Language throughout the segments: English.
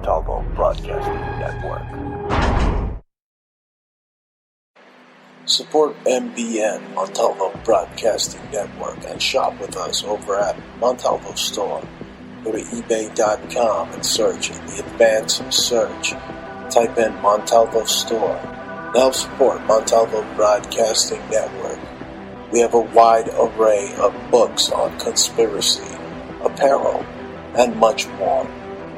Montalvo Broadcasting Network. Support MBN, Montalvo Broadcasting Network, and shop with us over at Montalvo Store. Go to ebay.com and search in the advanced search. Type in Montalvo Store. Now support Montalvo Broadcasting Network. We have a wide array of books on conspiracy, apparel, and much more.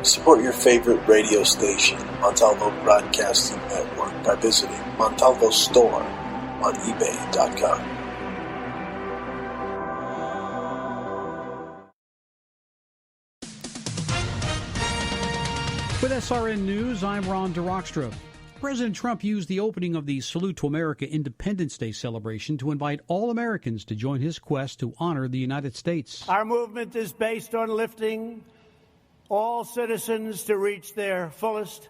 Support your favorite radio station, Montalvo Broadcasting Network, by visiting Montalvo Store on ebay.com. With SRN News, I'm Ron DeRockstra. President Trump used the opening of the Salute to America Independence Day celebration to invite all Americans to join his quest to honor the United States. Our movement is based on lifting all citizens to reach their fullest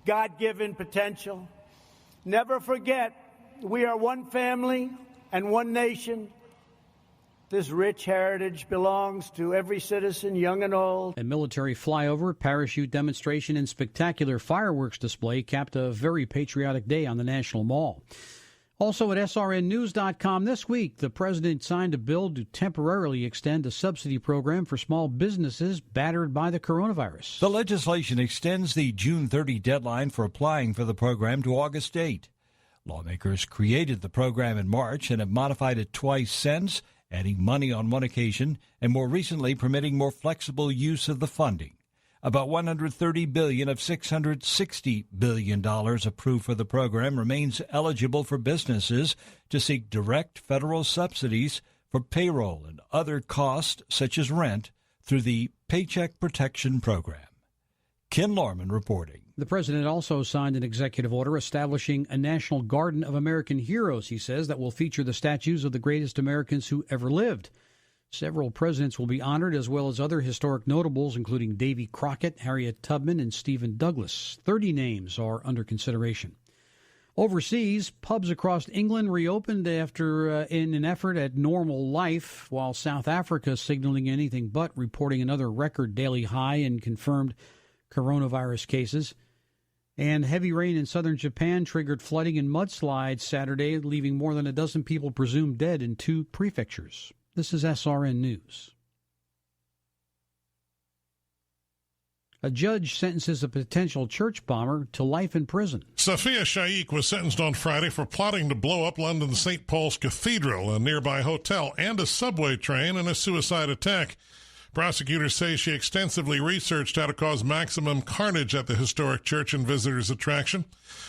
God-given potential. Never forget, we are one family and one nation. This rich heritage belongs to every citizen, young and old. A military flyover, parachute demonstration, and spectacular fireworks display capped a very patriotic day on the National Mall. Also at srnnews.com this week, the president signed a bill to temporarily extend a subsidy program for small businesses battered by the coronavirus. The legislation extends the June 30 deadline for applying for the program to August 8. Lawmakers created the program in March and have modified it twice since, adding money on one occasion and more recently permitting more flexible use of the funding. About $130 billion of $660 billion approved for the program remains eligible for businesses to seek direct federal subsidies for payroll and other costs such as rent through the Paycheck Protection Program. Ken Lorman reporting. The president also signed an executive order establishing a National Garden of American Heroes, he says, that will feature the statues of the greatest Americans who ever lived. Several presidents will be honored, as well as other historic notables, including Davy Crockett, Harriet Tubman, and Stephen Douglas. 30 names are under consideration. Overseas, pubs across England reopened in an effort at normal life, while South Africa signaling anything but, reporting another record daily high in confirmed coronavirus cases. And heavy rain in southern Japan triggered flooding and mudslides Saturday, leaving more than a dozen people presumed dead in 2 prefectures. This is SRN News. A judge sentences a potential church bomber to life in prison. Safiya Shaikh was sentenced on Friday for plotting to blow up London's St. Paul's Cathedral, a nearby hotel, and a subway train in a suicide attack. Prosecutors say she extensively researched how to cause maximum carnage at the historic church and visitors attraction.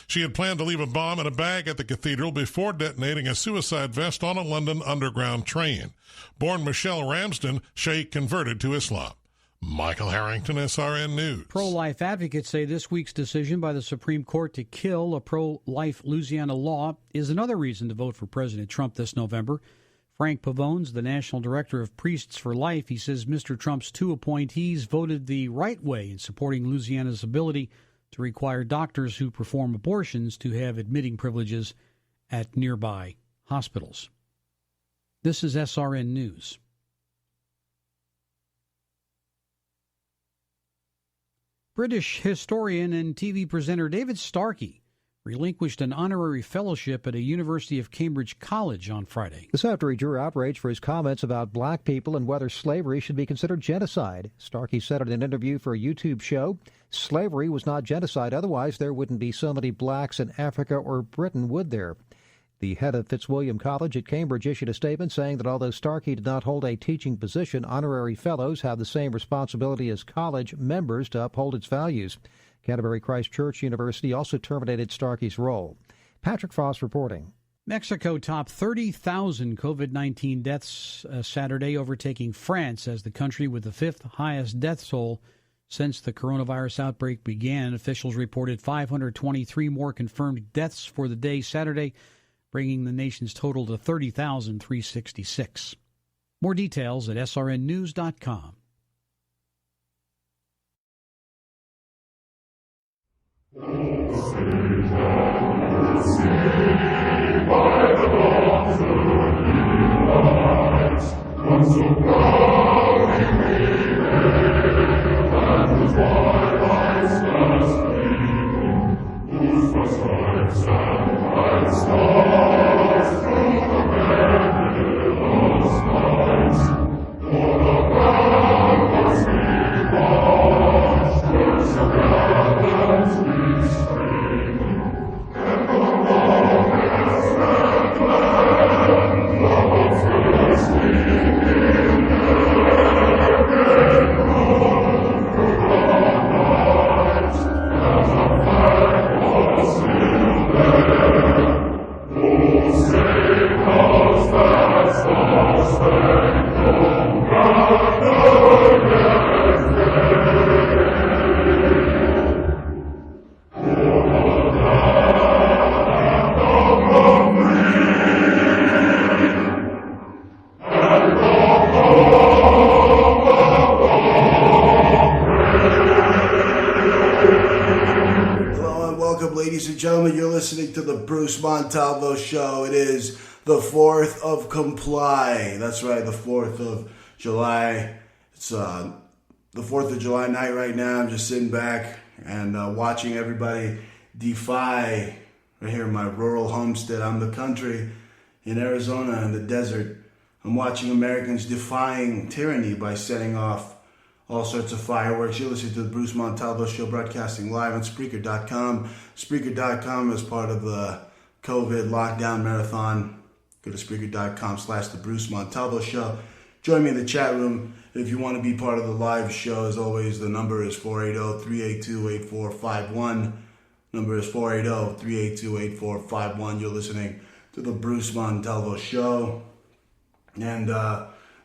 She had planned to leave a bomb in a bag at the cathedral before detonating a suicide vest on a London Underground train. Born Michelle Ramsden, Shaikh converted to Islam. Michael Harrington, SRN News. Pro-life advocates say this week's decision by the Supreme Court to kill a pro-life Louisiana law is another reason to vote for President Trump this November. Frank Pavone's the National Director of Priests for Life. He says Mr. Trump's 2 appointees voted the right way in supporting Louisiana's ability to require doctors who perform abortions to have admitting privileges at nearby hospitals. This is SRN News. British historian and TV presenter David Starkey relinquished an honorary fellowship at a University of Cambridge college on Friday. This after he drew outrage for his comments about black people and whether slavery should be considered genocide. Starkey said in an interview for a YouTube show, slavery was not genocide, otherwise there wouldn't be so many blacks in Africa or Britain, would there? The head of Fitzwilliam College at Cambridge issued a statement saying that although Starkey did not hold a teaching position, honorary fellows have the same responsibility as college members to uphold its values. Canterbury Christ Church University also terminated Starkey's role. Patrick Foss reporting. Mexico topped 30,000 COVID-19 deaths Saturday, overtaking France as the country with the 5th highest death toll since the coronavirus outbreak began. Officials reported 523 more confirmed deaths for the day Saturday, bringing the nation's total to 30,366. More details at srnnews.com. Once ladies and gentlemen. You're listening to the Bruce Montalvo Show. It is the 4th of Comply. That's right, the 4th of July. It's the 4th of July night right now. I'm just sitting back and watching everybody defy right here in my rural homestead. I'm the country in Arizona in the desert. I'm watching Americans defying tyranny by setting off all sorts of fireworks. You're listening to the Bruce Montalvo Show, broadcasting live on Spreaker.com. Spreaker.com is part of the COVID lockdown marathon. Go to Spreaker.com/the Bruce Montalvo Show. Join me in the chat room if you want to be part of the live show. As always, the number is 480-382-8451. Number is 480-382-8451. You're listening to the Bruce Montalvo Show. And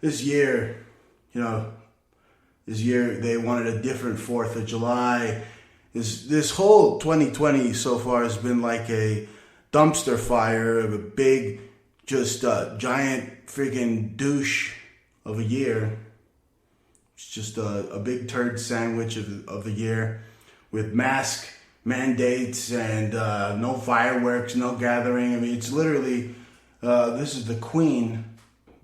this year, they wanted a different 4th of July. This whole 2020 so far has been like a dumpster fire of a big, just giant freaking douche of a year. It's just a big turd sandwich of the year with mask mandates and no fireworks, no gathering. I mean, it's literally, this is the queen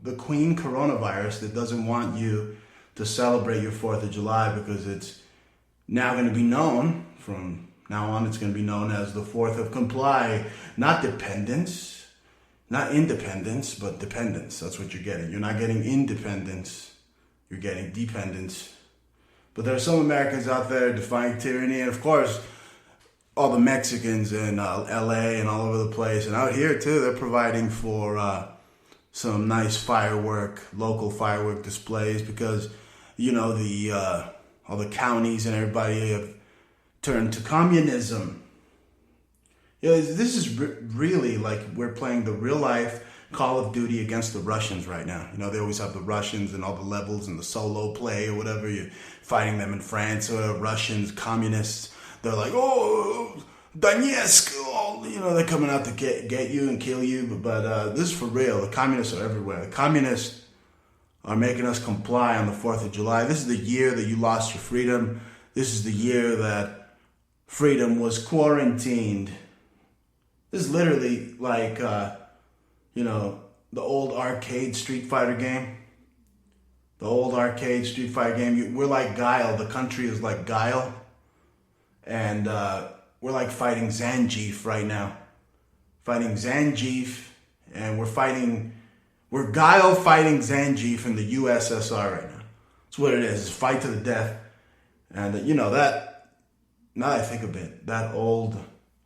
coronavirus that doesn't want you to celebrate your 4th of July, because it's now going to be known, from now on, it's going to be known as the 4th of Comply. Not dependence, not independence, but dependence. That's what you're getting. You're not getting independence, you're getting dependence. But there are some Americans out there defying tyranny, and of course, all the Mexicans in LA and all over the place, and out here too, they're providing for some nice local firework displays, because all the counties and everybody have turned to communism. This is really like we're playing the real life Call of Duty against the Russians right now. They always have the Russians and all the levels and the solo play or whatever. You're fighting them in France, or Russians, communists. They're like, oh, Donetsk, they're coming out to get you and kill you. But this is for real. The communists are everywhere. The communists are making us comply on the 4th of July. This is the year that you lost your freedom. This is the year that freedom was quarantined. This is literally like, the old arcade Street Fighter game. The old arcade Street Fighter game. We're like Guile. The country is like Guile. And we're like fighting Zangief right now. Fighting Zangief. And we're Guile fighting Zangief in the USSR right now. That's what it is. It's fight to the death. And that, now I think of it, that old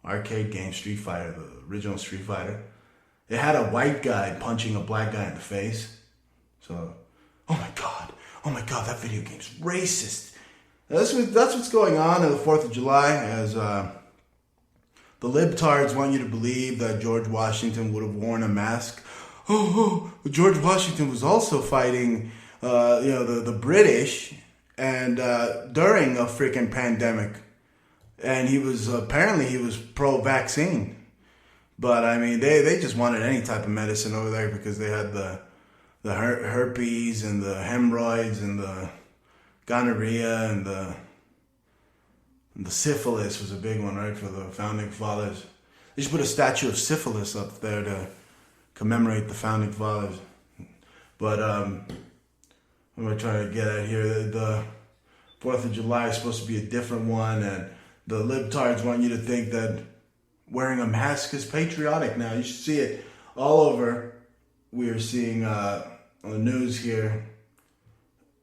arcade game, Street Fighter, the original Street Fighter, it had a white guy punching a black guy in the face. So, oh my God, that video game's racist. That's what's going on the 4th of July, as the libtards want you to believe that George Washington would have worn a mask. George Washington was also fighting, the British, and during a freaking pandemic, and he was pro-vaccine, but I mean they just wanted any type of medicine over there, because they had the herpes and the hemorrhoids and the gonorrhea and the syphilis was a big one, right, for the founding fathers. They should put a statue of syphilis up there to commemorate the founding fathers. But what am I trying to get at here? The 4th of July is supposed to be a different one, and the libtards want you to think that wearing a mask is patriotic now. You should see it all over. We are seeing on the news here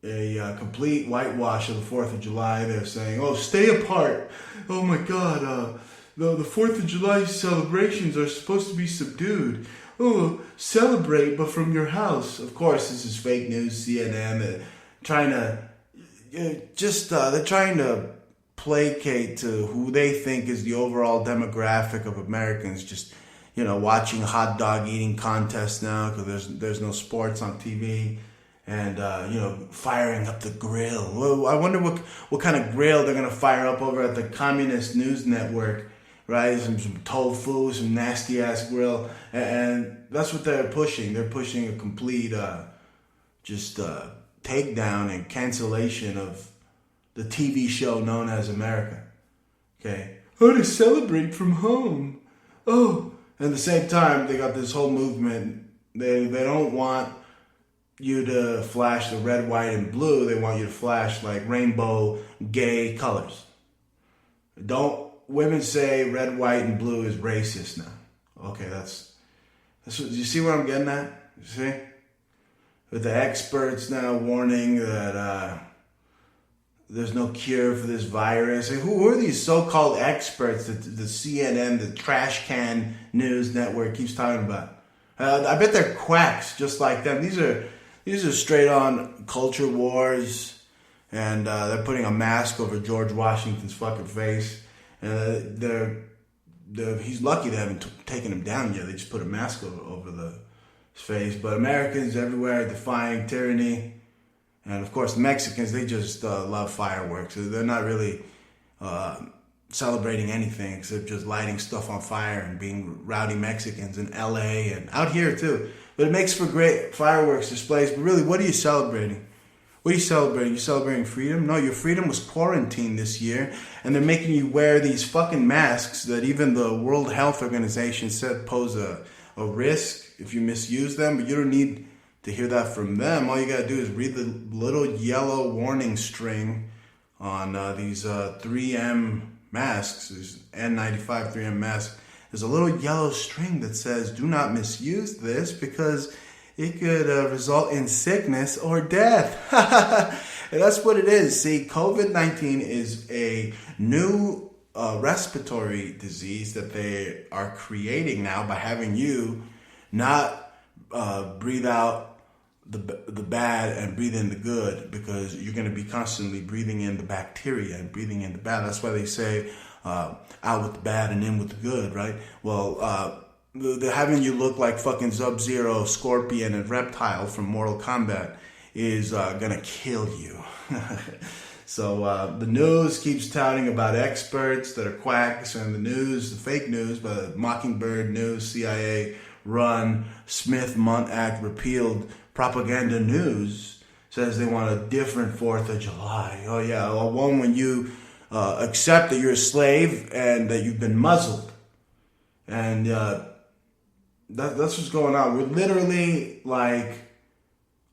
a complete whitewash of the 4th of July. They're saying, oh, stay apart. Oh my God, the 4th of July celebrations are supposed to be subdued. Oh, celebrate, but from your house. Of course, this is fake news, CNN. They're trying to placate to who they think is the overall demographic of Americans. Just, watching hot dog eating contests now, because there's no sports on TV. And, firing up the grill. Well, I wonder what kind of grill they're going to fire up over at the Communist News Network, right? Some tofu, some nasty-ass grill. And that's what they're pushing. They're pushing a complete takedown and cancellation of the TV show known as America. Okay? how to celebrate from home. Oh, and at the same time, they got this whole movement. They don't want you to flash the red, white, and blue. They want you to flash like rainbow gay colors. Don't women say red, white, and blue is racist now? Okay, that's what, you see where I'm getting at? You see? With the experts now warning that there's no cure for this virus. Who are these so-called experts that the CNN, the trash can news network keeps talking about? I bet they're quacks just like them. These are straight on culture wars, and they're putting a mask over George Washington's fucking face. And he's lucky they haven't taken him down yet. They just put a mask over his face. But Americans everywhere defying tyranny. And of course, the Mexicans, they just love fireworks. They're not really celebrating anything except just lighting stuff on fire and being rowdy Mexicans in LA and out here too. But it makes for great fireworks displays. But really, what are you celebrating? What are you celebrating? You celebrating freedom? No, your freedom was quarantined this year. And they're making you wear these fucking masks that even the World Health Organization said pose a risk if you misuse them. But you don't need to hear that from them. All you gotta do is read the little yellow warning string on these 3M masks, these N95 3M masks. There's a little yellow string that says, do not misuse this because it could result in sickness or death. And that's what it is. See, COVID-19 is a new respiratory disease that they are creating now by having you not breathe out the bad and breathe in the good, because you're going to be constantly breathing in the bacteria and breathing in the bad. That's why they say out with the bad and in with the good, right? Well, they're having you look like fucking Sub-Zero, Scorpion, and Reptile from Mortal Kombat is going to kill you. So the news keeps touting about experts that are quacks, and the news, the fake news, but Mockingbird News, CIA run, Smith-Mundt Act repealed propaganda news says they want a different 4th of July. Oh yeah, one when you accept that you're a slave and that you've been muzzled. And that's what's going on. We're literally like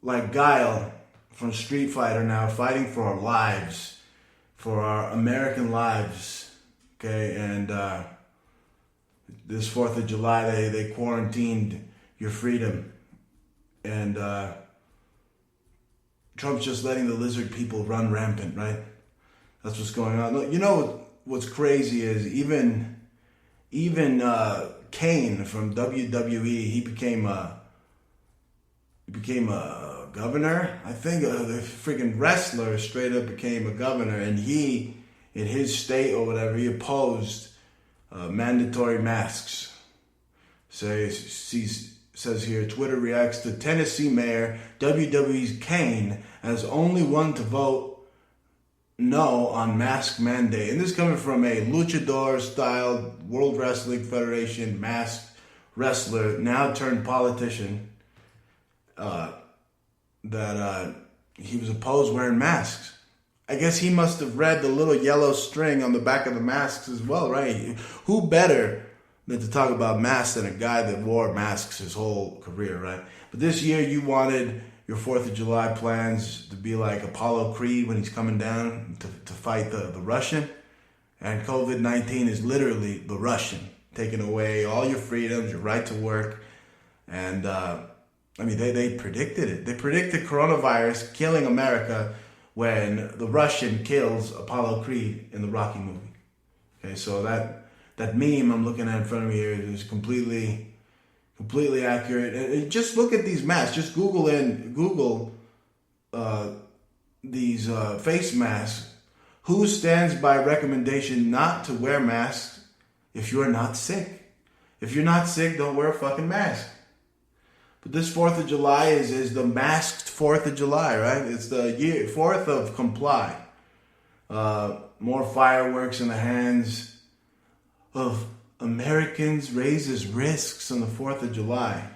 Guile from Street Fighter now, fighting for our lives, for our American lives. Okay, and this 4th of July, they quarantined your freedom. And Trump's just letting the lizard people run rampant, right? That's what's going on. You know what's crazy is even Kane from WWE, he became a governor. I think the freaking wrestler straight up became a governor, and he, in his state or whatever, he opposed mandatory masks. Says here, Twitter reacts to Tennessee Mayor WWE's Kane as only one to vote no on mask mandate. And this coming from a luchador-style World Wrestling Federation masked wrestler, now turned politician, that he was opposed wearing masks. I guess he must have read the little yellow string on the back of the masks as well, right? Who better than to talk about masks than a guy that wore masks his whole career, right? But this year you wanted your 4th of July plans to be like Apollo Creed when he's coming down to fight the Russian. And COVID-19 is literally the Russian, taking away all your freedoms, your right to work. And they predicted it. They predicted coronavirus killing America when the Russian kills Apollo Creed in the Rocky movie. Okay, so that meme I'm looking at in front of me here is completely accurate. And just look at these masks. Just Google these face masks. Who stands by recommendation not to wear masks if you're not sick? If you're not sick, don't wear a fucking mask. But this 4th of July is the masked 4th of July, right? It's the 4th of comply. More fireworks in the hands of Americans, raises risks on the 4th of July.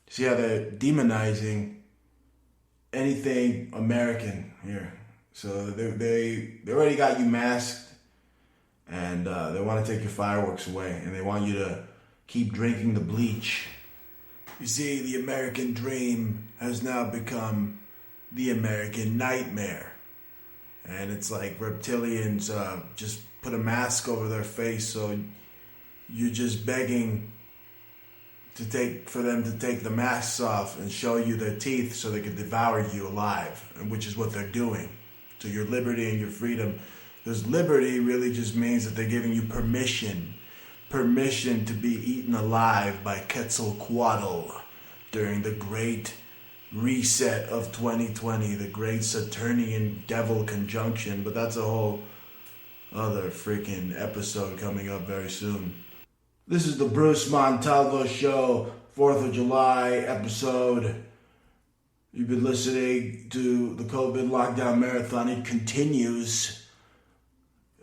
See how they're demonizing anything American here. So they already got you masked. and they want to take your fireworks away, and they want you to keep drinking the bleach. You see, the American dream has now become the American nightmare. And it's like reptilians just put a mask over their face, so you're just begging for them to take the masks off and show you their teeth so they can devour you alive, which is what they're doing. So your liberty and your freedom, because liberty really just means that they're giving you permission to be eaten alive by Quetzalcoatl during the great reset of 2020, the great Saturnian devil conjunction. But that's a whole other freaking episode coming up very soon. This is the Bruce Montalvo Show, 4th of July episode. You've been listening to the COVID lockdown marathon. It continues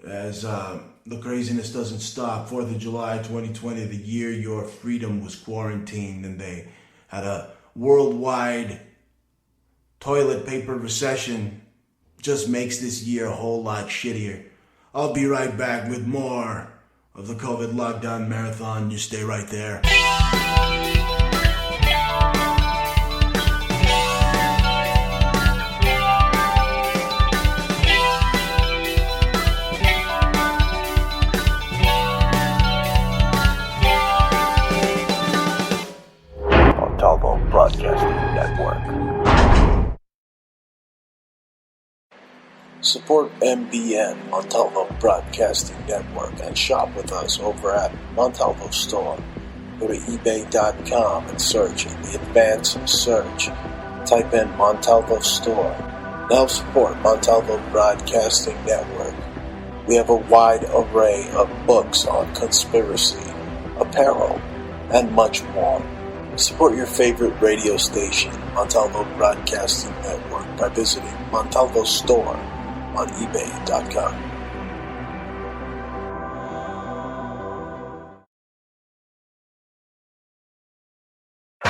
as the craziness doesn't stop. 4th of July 2020, the year your freedom was quarantined, and they had a worldwide toilet paper recession. Just makes this year a whole lot shittier. I'll be right back with more of the COVID lockdown marathon. You stay right there. Montalvo Broadcasting Network. Support MBN, Montalvo Broadcasting Network, and shop with us over at Montalvo Store. Go to ebay.com and search in the advanced search. Type in Montalvo Store. Now support Montalvo Broadcasting Network. We have a wide array of books on conspiracy, apparel, and much more. Support your favorite radio station, Montalvo Broadcasting Network, by visiting Montalvo Store on ebay.com.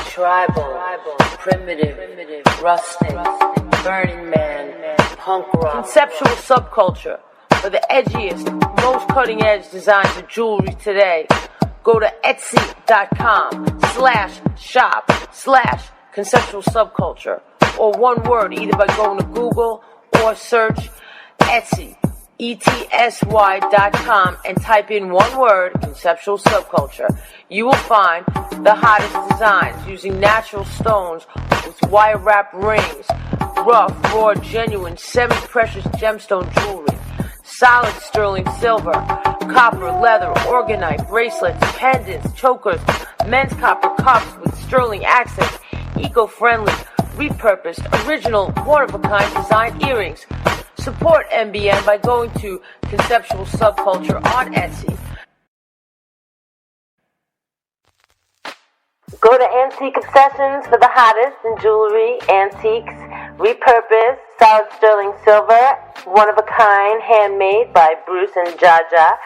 Tribal, primitive, rustic, Burning Man, punk rock, conceptual subculture for the edgiest, most cutting-edge designs of jewelry today. Go to etsy.com/shop/conceptual subculture, or one word, either by going to Google or search Etsy, ETSY.com, and type in one word, conceptual subculture. You will find the hottest designs using natural stones with wire wrap rings, rough, raw, genuine, semi-precious gemstone jewelry, solid sterling silver, copper, leather, orgonite, bracelets, pendants, chokers, men's copper cups with sterling accents, eco-friendly, repurposed, original, one-of-a-kind design earrings. Support MBN by going to Conceptual Subculture on Etsy. Go to Antique Obsessions for the hottest in jewelry, antiques, repurposed, solid sterling silver, one-of-a-kind, handmade by Bruce and Jaja.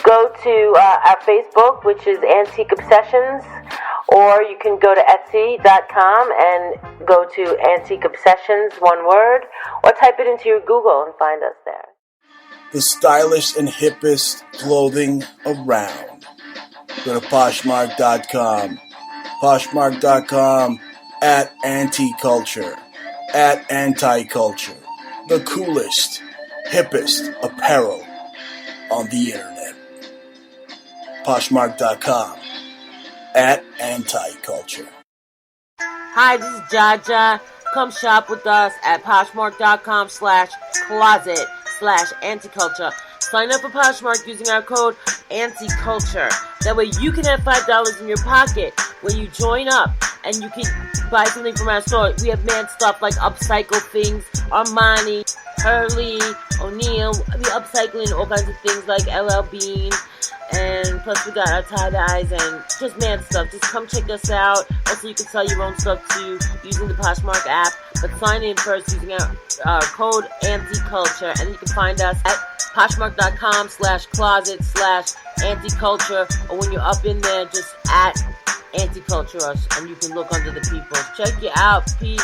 Go to our Facebook, which is Antique Obsessions, or you can go to Etsy.com and go to Antique Obsessions, one word, or type it into your Google and find us there. The stylish and hippest clothing around. Go to Poshmark.com. Poshmark.com at Anti-Culture. At Anti-Culture. The coolest, hippest apparel on the internet. Poshmark.com at Anti-Culture. Hi, this is Jaja. Come shop with us at Poshmark.com/closet/anticulture. Sign up for Poshmark using our code ANTICULTURE. That way you can have $5 in your pocket when you join up and you can buy something from our store. We have man stuff like upcycle things, Armani, Hurley, O'Neill. We upcycling all kinds of things like LL Bean. And plus we got our tie-dyes and just man stuff. Just come check us out. Also, you can sell your own stuff too using the Poshmark app. But sign in first using our code ANTICULTURE. And you can find us at Poshmark.com/closet/anticulture. Or when you're up in there, just at Anticulture us. And you can look under the people. Check you out. Peace.